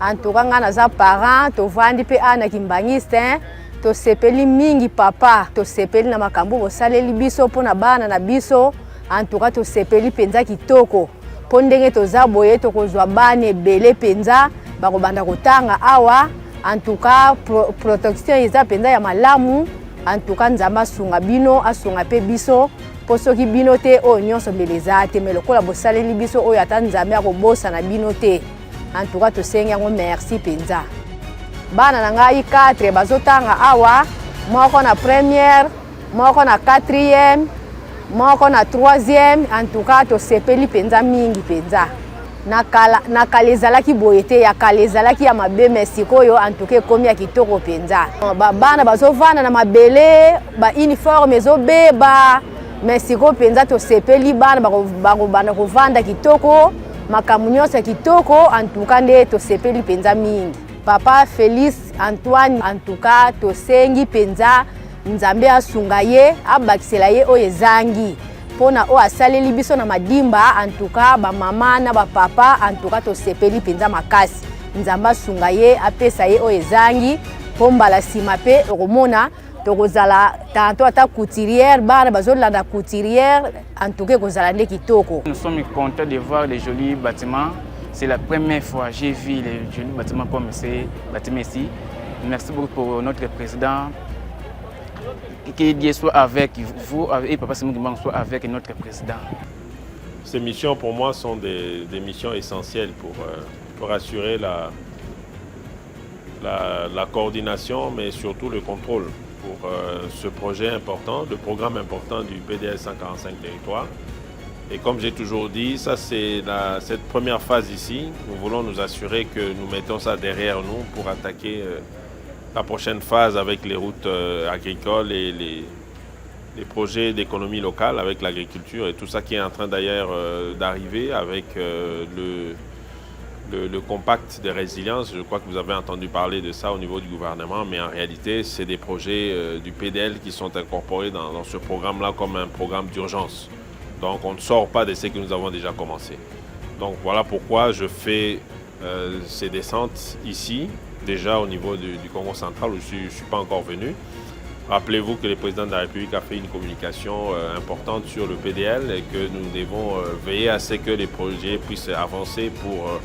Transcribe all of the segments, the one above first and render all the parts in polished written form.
En tout cas, naza parent, to vandi pe ana kimbangiste, to sepeli mingi papa, to sepeli na makambo bosaleli biso pona bana na biso, en tout cas to sepeli penza kitoko. Po ndenge toza boye to kozwa bana ebele penza, bakobanda kotanga awa, en tout cas protection eza penza ya malamu, en tout cas nzamba asunga bino, asunga pe biso, po soki bino te o nyonso mbeleza te, mais lokola bosaleli biso oyo ata nzambe akobosa na bino te. En tout cas, to senga ngo merci penza. Bana na ngai 4 bazotanga awa, moko na première, moko na 4e, moko na 3e, en tout cas to sepeli penza mingi penza. Na kala ezalaki boye te, ya kala ezalaki ya mabe merci koyo en tout cas ekomi ya kitoko penza. Bana bazovanda na mabele, ba uniforme ezobeba, merci ko penza to sepeli bana bakobanda kovanda kitoko. Makambo nyonso kitoko, en tout cas nde to sepeli penza mingi. Papa Félix Antoine, en tout cas to sengi penza nzambe asunga ye, abakisela ye oyo ezangi. Pona o asaleli biso na madimba, en tout cas ba mama na ba papa, en tout cas to sepeli penza makasi. Nzambe asunga ye, apesa ye oyo ezangi, po mbala sima pe okomona tokozala tanto ata couturière, bana bazolanda couturière, en tout cas kozala nde kitoko. Nous sommes contents de voir les jolis bâtiments. C'est la première fois que j'ai vu les jolis bâtiments comme ces bâtiments ici. Merci beaucoup pour notre président. Que Dieu soit avec vous et Papa Simon Kimbangu soit avec notre président. Ces missions pour moi sont des missions essentielles pour assurer la coordination, mais surtout le contrôle pour ce projet important, le programme important du PDL 145 territoires. Et comme j'ai toujours dit, ça c'est cette première phase ici. Nous voulons nous assurer que nous mettons ça derrière nous pour attaquer la prochaine phase avec les routes agricoles et les projets d'économie locale avec l'agriculture et tout ça qui est en train d'ailleurs d'arriver avec le compact de résilience. Je crois que vous avez entendu parler de ça au niveau du gouvernement, mais en réalité, c'est des projets du PDL qui sont incorporés dans ce programme-là comme un programme d'urgence. Donc, on ne sort pas de ce que nous avons déjà commencé. Donc, voilà pourquoi je fais ces descentes ici, déjà au niveau du Congo central où je ne suis pas encore venu. Rappelez-vous que le président de la République a fait une communication importante sur le PDL et que nous devons veiller à ce que les projets puissent avancer pour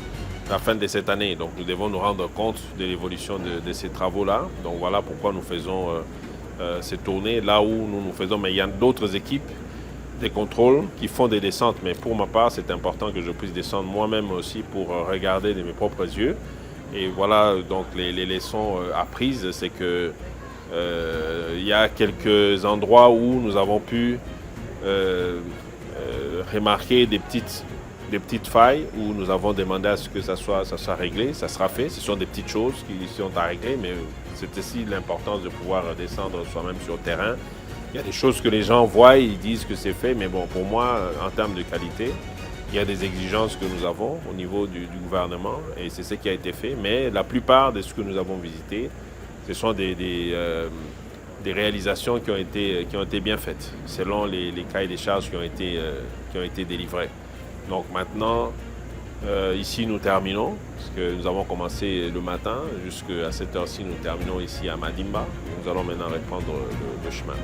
la fin de cette année. Donc nous devons nous rendre compte de l'évolution de ces travaux-là. Donc voilà pourquoi nous faisons ces tournées là où nous faisons. Mais il y a d'autres équipes de contrôle qui font des descentes. Mais pour ma part, c'est important que je puisse descendre moi-même aussi pour regarder de mes propres yeux. Et voilà donc les leçons apprises, c'est que il y a quelques endroits où nous avons pu remarquer des petites failles où nous avons demandé à ce que ça soit réglé. Ça sera fait. Ce sont des petites choses qui sont à régler, mais c'est aussi l'importance de pouvoir descendre soi-même sur le terrain. Il y a des choses que les gens voient, ils disent que c'est fait, mais bon, pour moi, en termes de qualité, il y a des exigences que nous avons au niveau du gouvernement et c'est ce qui a été fait. Mais la plupart de ce que nous avons visité, ce sont des réalisations qui ont été bien faites, selon les cahiers des charges qui ont été délivrés. Donc maintenant, ici nous terminons, parce que nous avons commencé le matin, jusqu'à cette heure-ci nous terminons ici à Madimba. Nous allons maintenant reprendre le chemin.